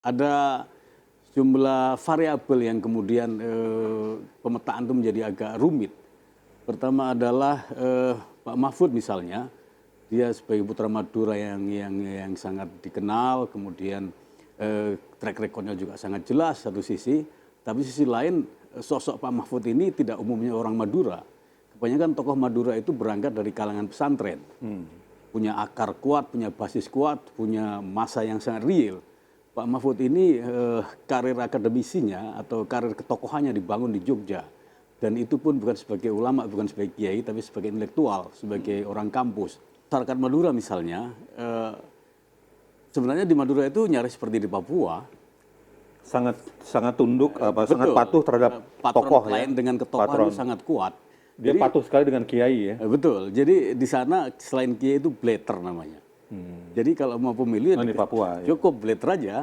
Ada jumlah variabel yang kemudian pemetaan itu menjadi agak rumit. Pertama adalah Pak Mahfud misalnya, dia sebagai putra Madura yang sangat dikenal, kemudian track recordnya juga sangat jelas satu sisi, tapi sisi lain sosok Pak Mahfud ini tidak umumnya orang Madura. Kebanyakan tokoh Madura itu berangkat dari kalangan pesantren, punya akar kuat, punya basis kuat, punya masa yang sangat real. Pak Mahfud ini karir akademisinya atau karir ketokohannya dibangun di Jogja. Dan itu pun bukan sebagai ulama, bukan sebagai kiai, tapi sebagai intelektual, sebagai orang kampus. Masyarakat Madura misalnya, sebenarnya di Madura itu nyaris seperti di Papua. Sangat tunduk, sangat Betul. patuh terhadap Patron tokoh ya. klien dengan ketokohan Patron. itu sangat kuat. Dia patuh sekali dengan kiai ya. Betul. Jadi di sana selain kiai itu blater namanya. Jadi kalau mau pemilih di Papua, cukup blater aja.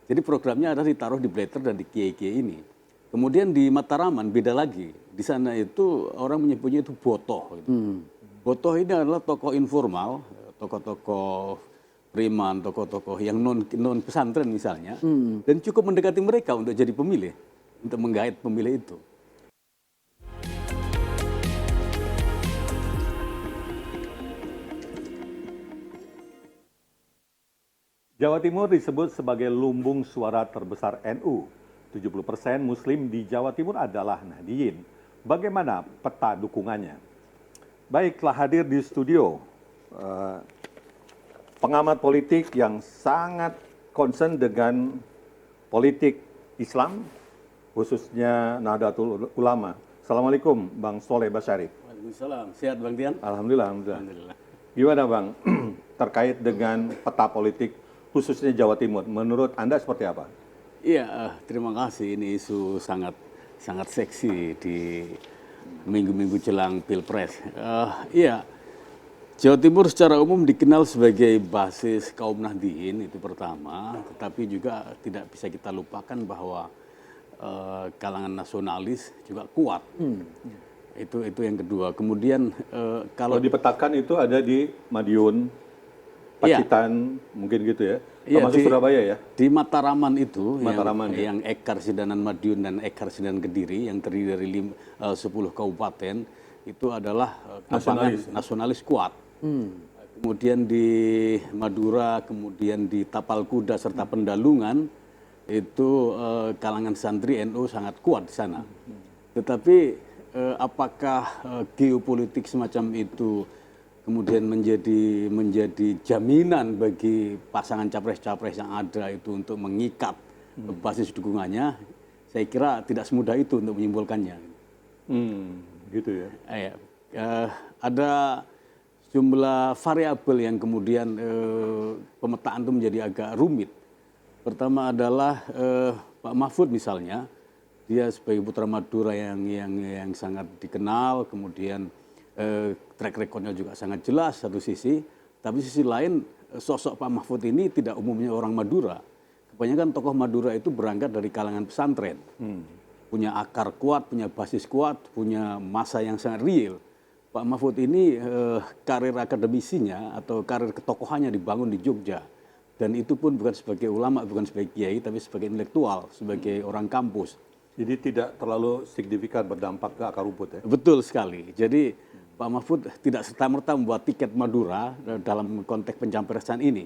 Jadi programnya ada ditaruh di blater dan di kiai-kiai ini. Kemudian di Mataraman beda lagi. Di sana itu orang menyebutnya itu botoh. Gitu. Botoh ini adalah tokoh informal, tokoh-tokoh preman, tokoh-tokoh yang non pesantren misalnya, dan cukup mendekati mereka untuk jadi pemilih, untuk menggait pemilih itu. Jawa Timur disebut sebagai lumbung suara terbesar NU. 70% Muslim di Jawa Timur adalah Nahdliyin. Bagaimana peta dukungannya? Baik, telah hadir di studio pengamat politik yang sangat concern dengan politik Islam, khususnya Nahdlatul Ulama. Assalamualaikum, Bang Soleh Basyari. Waalaikumsalam. Sehat Bang Tian? Alhamdulillah. Gimana Bang, terkait dengan peta politik khususnya Jawa Timur, menurut Anda seperti apa? Iya, terima kasih. Ini isu sangat seksi di minggu-minggu jelang Pilpres. Iya, Jawa Timur secara umum dikenal sebagai basis kaum Nahdliyin, itu pertama. Tetapi juga tidak bisa kita lupakan bahwa kalangan nasionalis juga kuat. Itu yang kedua. Kemudian kalau dipetakan itu ada di Madiun, Pacitan, mungkin gitu ya. Termasuk Surabaya ya. Di Mataraman itu, yang Ekar Sidanan Madiun dan Ekar Sidanan Kediri yang terdiri dari 10 kabupaten itu adalah nasionalis kuat. Kemudian di Madura, kemudian di Tapal Kuda serta Pendalungan itu kalangan santri NU sangat kuat di sana. Tetapi apakah geopolitik semacam itu kemudian menjadi jaminan bagi pasangan capres-capres yang ada itu untuk mengikat basis dukungannya? Saya kira tidak semudah itu untuk menyimpulkannya. Gitu ya. Ada jumlah variabel yang kemudian pemetaan itu menjadi agak rumit. Pertama adalah Pak Mahfud misalnya, dia sebagai putra Madura yang sangat dikenal, kemudian track recordnya juga sangat jelas satu sisi, tapi sisi lain sosok Pak Mahfud ini tidak umumnya orang Madura. Kebanyakan tokoh Madura itu berangkat dari kalangan pesantren, punya akar kuat, punya basis kuat, punya masa yang sangat real. Pak Mahfud ini karir akademisinya atau karir ketokohannya dibangun di Jogja, dan itu pun bukan sebagai ulama, bukan sebagai kiai, tapi sebagai intelektual, sebagai orang kampus. Jadi tidak terlalu signifikan berdampak ke akar rumput ya? Betul sekali. Jadi Pak Mahfud tidak serta-merta membuat tiket Madura dalam konteks pencapresan ini.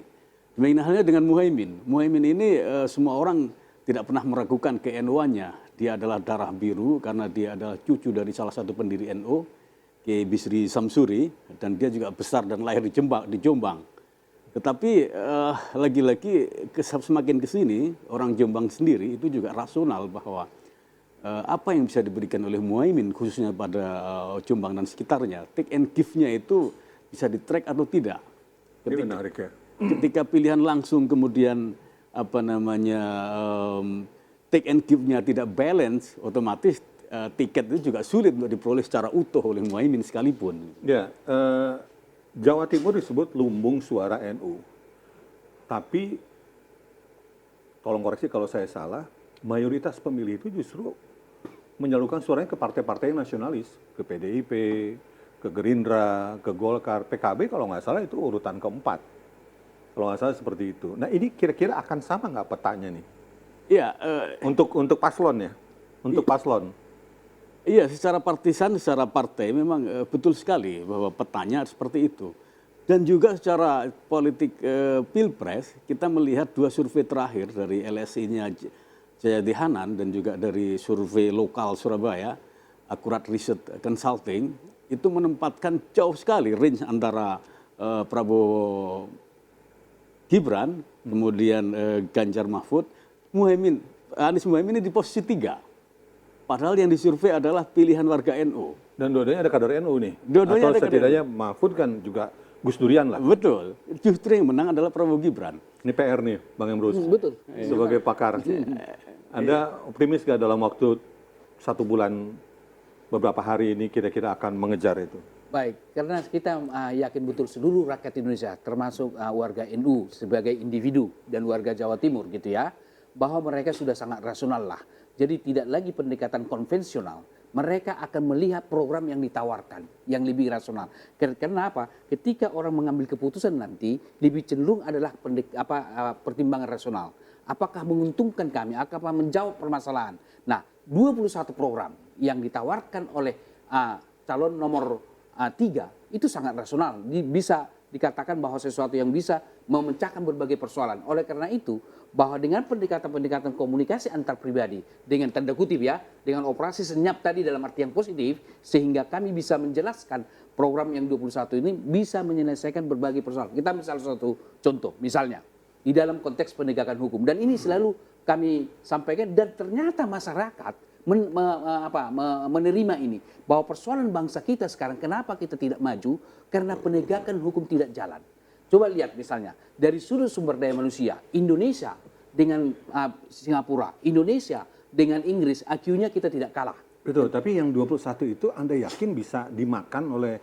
Demikian halnya dengan Muhaimin. Muhaimin ini semua orang tidak pernah meragukan ke-NU-nya. Dia adalah darah biru karena dia adalah cucu dari salah satu pendiri NU, Kiai Bisri Samsuri, dan dia juga besar dan lahir di Jombang. Tetapi lagi-lagi semakin ke sini, orang Jombang sendiri itu juga rasional bahwa apa yang bisa diberikan oleh Muhaimin khususnya pada Jombang dan sekitarnya, take and give-nya itu bisa di-track atau tidak. Ini menarik ya. Ketika pilihan langsung kemudian take and give-nya tidak balance, otomatis tiket itu juga sulit untuk diperoleh secara utuh oleh Muhaimin sekalipun. Ya, Jawa Timur disebut lumbung suara NU. Tapi, tolong koreksi kalau saya salah, mayoritas pemilih itu justru menyalurkan suaranya ke partai-partai nasionalis, ke PDIP, ke Gerindra, ke Golkar, PKB kalau nggak salah itu urutan keempat. Kalau nggak salah seperti itu. Nah ini kira-kira akan sama nggak petanya nih? Iya, Untuk paslon ya? Untuk paslon. iya, secara partisan, secara partai memang betul sekali bahwa petanya seperti itu. Dan juga secara politik pilpres, kita melihat dua survei terakhir dari LSI-nya Jayadi Hanan dan juga dari survei lokal Surabaya, Akurat Research Consulting, itu menempatkan jauh sekali range antara Prabowo Gibran, kemudian Ganjar Mahfud, Anies Muhaimin ini di posisi 3. Padahal yang disurvei adalah pilihan warga NU. Dan dua-duanya ada kader NU nih. Dua-duanya Atau ada kader setidaknya Mahfud kan juga Gus Durian lah. Betul. Justru yang menang adalah Prabowo Gibran. Ini PR nih, Bang Emrus. Betul. Sebagai pakar. Anda optimis nggak dalam waktu 1 bulan, beberapa hari ini kira-kira akan mengejar itu? Baik, karena kita yakin betul seluruh rakyat Indonesia, termasuk warga NU sebagai individu dan warga Jawa Timur gitu ya, bahwa mereka sudah sangat rasional lah. Jadi tidak lagi pendekatan konvensional. Mereka akan melihat program yang ditawarkan, yang lebih rasional. Karena apa? Ketika orang mengambil keputusan nanti, lebih cenderung adalah pertimbangan rasional. Apakah menguntungkan kami? Apakah menjawab permasalahan? Nah, 21 program yang ditawarkan oleh calon nomor 3 itu sangat rasional. Bisa dikatakan bahwa sesuatu yang bisa memecahkan berbagai persoalan. Oleh karena itu, bahwa dengan pendekatan-pendekatan komunikasi antar pribadi, dengan tanda kutip ya, dengan operasi senyap tadi dalam arti yang positif, sehingga kami bisa menjelaskan program yang 21 ini bisa menyelesaikan berbagai persoalan. Kita misal satu contoh, misalnya di dalam konteks penegakan hukum, dan ini selalu kami sampaikan, dan ternyata masyarakat menerima ini, bahwa persoalan bangsa kita sekarang, kenapa kita tidak maju, karena penegakan hukum tidak jalan. Coba lihat misalnya, dari sudut sumber daya manusia, Indonesia dengan Singapura, Indonesia dengan Inggris, IQ-nya kita tidak kalah. Betul, tapi yang 21 itu Anda yakin bisa dimakan oleh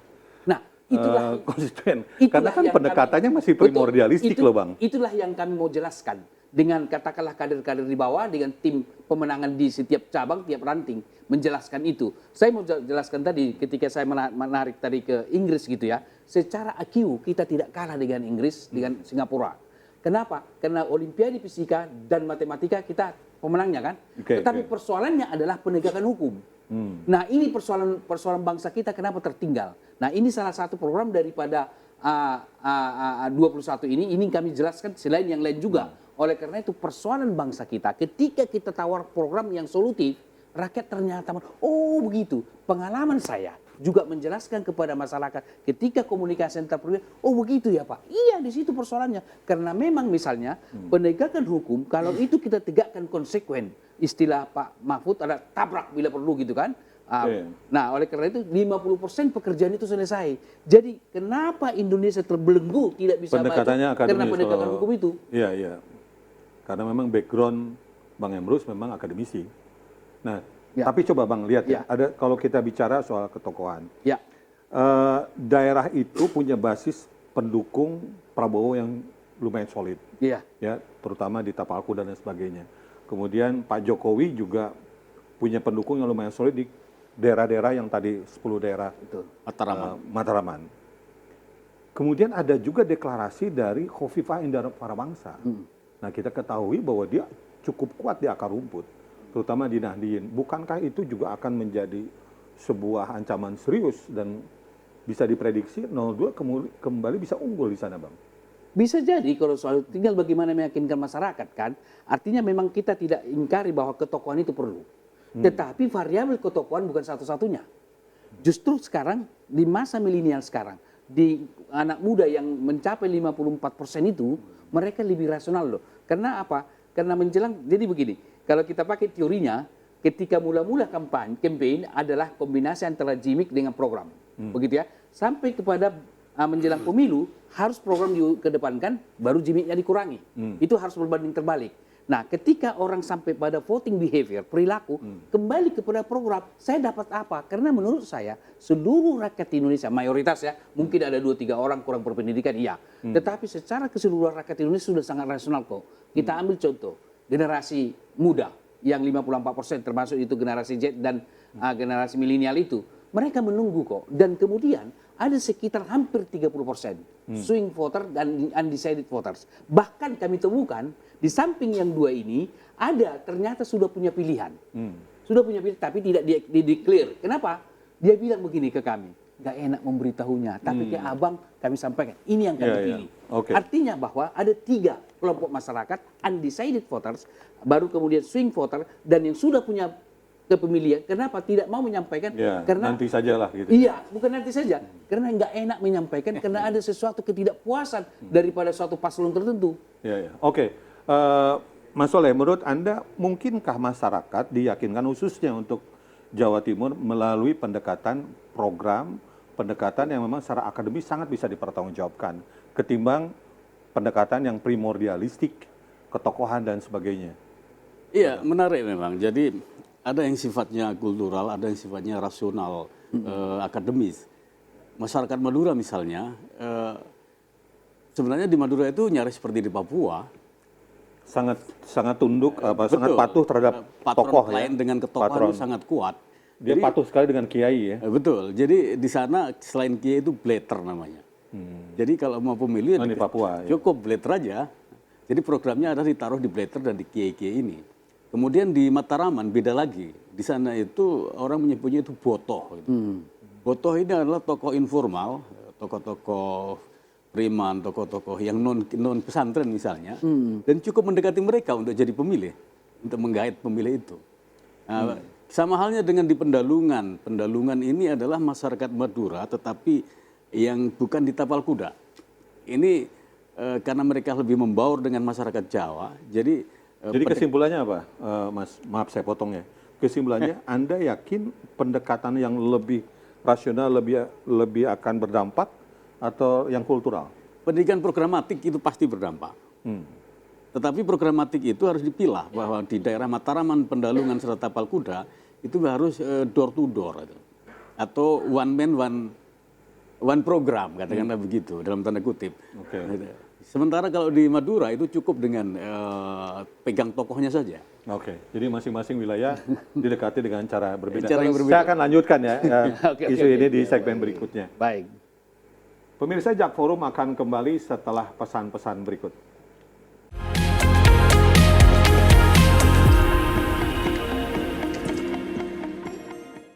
konstituen? Karena kan pendekatannya masih primordialistik loh Bang. Itulah yang kami mau jelaskan. Dengan katakanlah kader-kader di bawah, dengan tim pemenangan di setiap cabang, tiap ranting, menjelaskan itu. Saya mau jelaskan tadi, ketika saya menarik tadi ke Inggris gitu ya, secara IQ kita tidak kalah dengan Inggris, dengan Singapura. Kenapa? Karena Olimpiade Fisika dan Matematika kita pemenangnya kan. Tetapi persoalannya adalah penegakan hukum. Nah ini persoalan bangsa kita kenapa tertinggal. Nah ini salah satu program daripada 21 ini kami jelaskan selain yang lain juga. Oleh karena itu persoalan bangsa kita, ketika kita tawar program yang solutif, rakyat ternyata, oh begitu. Pengalaman saya juga menjelaskan kepada masyarakat ketika komunikasi antar pribadi, oh begitu ya Pak. Iya di situ persoalannya. Karena memang misalnya penegakan hukum, kalau itu kita tegakkan konsekuen, istilah Pak Mahfud ada tabrak bila perlu gitu kan. Nah oleh karena itu 50% pekerjaan itu selesai. Jadi kenapa Indonesia terbelenggu tidak bisa maju? Karena penegakan hukum itu. Iya, iya. Karena memang background Bang Emrus memang akademisi. Nah, tapi coba Bang lihat ya, ada kalau kita bicara soal ketokohan. Daerah itu punya basis pendukung Prabowo yang lumayan solid. Ya, terutama di Tapalku dan lain sebagainya. Kemudian Pak Jokowi juga punya pendukung yang lumayan solid di daerah-daerah yang tadi 10 daerah itu Mataraman. Kemudian ada juga deklarasi dari Khofifah Indar Parawangsa. Nah kita ketahui bahwa dia cukup kuat di akar rumput, terutama di Nahdien. Bukankah itu juga akan menjadi sebuah ancaman serius dan bisa diprediksi 02 kembali bisa unggul di sana Bang? Bisa jadi kalau soal tinggal bagaimana meyakinkan masyarakat kan. Artinya memang kita tidak ingkari bahwa ketokohan itu perlu. Tetapi variabel ketokohan bukan satu-satunya. Justru sekarang di masa milenial sekarang, di anak muda yang mencapai 54% itu, mereka lebih rasional loh. Karena apa? Karena menjelang, jadi begini, kalau kita pakai teorinya, ketika mula-mula campaign adalah kombinasi antara gimmick dengan program. Begitu ya. Sampai kepada menjelang pemilu, harus program dikedepankan, baru gimmicknya dikurangi. Itu harus berbanding terbalik. Nah, ketika orang sampai pada voting behavior, perilaku, kembali kepada program, saya dapat apa? Karena menurut saya, seluruh rakyat Indonesia, mayoritas ya, mungkin ada 2-3 orang kurang berpendidikan, iya. Tetapi secara keseluruhan rakyat Indonesia sudah sangat rasional kok. Kita ambil contoh, generasi muda, yang 54% termasuk itu generasi Z dan generasi milenial itu. Mereka menunggu kok. Dan kemudian ada sekitar hampir 30% swing voter dan undecided voters. Bahkan kami temukan di samping yang dua ini ada ternyata sudah punya pilihan. Sudah punya pilihan tapi tidak di-declare. Kenapa? Dia bilang begini ke kami, nggak enak memberitahunya, tapi ke abang kami sampaikan, ini yang kami pilih. Okay. Artinya bahwa ada 3 kelompok masyarakat, undecided voters, baru kemudian swing voter, dan yang sudah punya kepemilian, kenapa tidak mau menyampaikan? Ya, Karena nanti sajalah gitu. iya, bukan nanti saja, karena nggak enak menyampaikan, karena ada sesuatu ketidakpuasan daripada suatu paslon tertentu. Ya, ya. Oke. Mas Soleh, menurut Anda mungkinkah masyarakat diyakinkan khususnya untuk Jawa Timur melalui pendekatan program, pendekatan yang memang secara akademis sangat bisa dipertanggungjawabkan ketimbang pendekatan yang primordialistik, ketokohan dan sebagainya? Iya, menarik memang. Jadi ada yang sifatnya kultural, ada yang sifatnya rasional, akademis. Masyarakat Madura misalnya, sebenarnya di Madura itu nyaris seperti di Papua. Sangat tunduk, sangat patuh terhadap patron tokoh klien ya. dengan ketokohan Patron. itu sangat kuat. Dia patuh sekali dengan kiai ya. Betul. Jadi di sana selain kiai itu blater namanya. Jadi kalau mau pemilih Di Papua. Ya. cukup blater aja. Jadi programnya ada ditaruh di blater dan di kiai-kiai ini. Kemudian di Mataraman beda lagi. Di sana itu orang menyebutnya itu botoh. Gitu. Botoh ini adalah tokoh informal, tokoh-tokoh preman, tokoh-tokoh yang non pesantren misalnya, dan cukup mendekati mereka untuk jadi pemilih, untuk menggait pemilih itu. Nah, sama halnya dengan di Pendalungan. Pendalungan ini adalah masyarakat Madura, tetapi yang bukan di tapal kuda. Ini karena mereka lebih membaur dengan masyarakat Jawa, jadi kesimpulannya apa, Mas? Maaf saya potong ya. Kesimpulannya, Anda yakin pendekatan yang lebih rasional lebih akan berdampak atau yang kultural? pendidikan programatik itu pasti berdampak. Tetapi programatik itu harus dipilah bahwa di daerah Mataraman, Pendalungan, serta Tapal Kuda itu harus door to door atau one man one program, katakanlah begitu dalam tanda kutip. Oke. Sementara kalau di Madura itu cukup dengan pegang tokohnya saja. Oke, jadi masing-masing wilayah didekati dengan cara berbeda. Cara yang berbeda. Saya akan lanjutkan ya isu ini di Oke. segmen berikutnya. Baik. Pemirsa Jak Forum akan kembali setelah pesan-pesan berikut.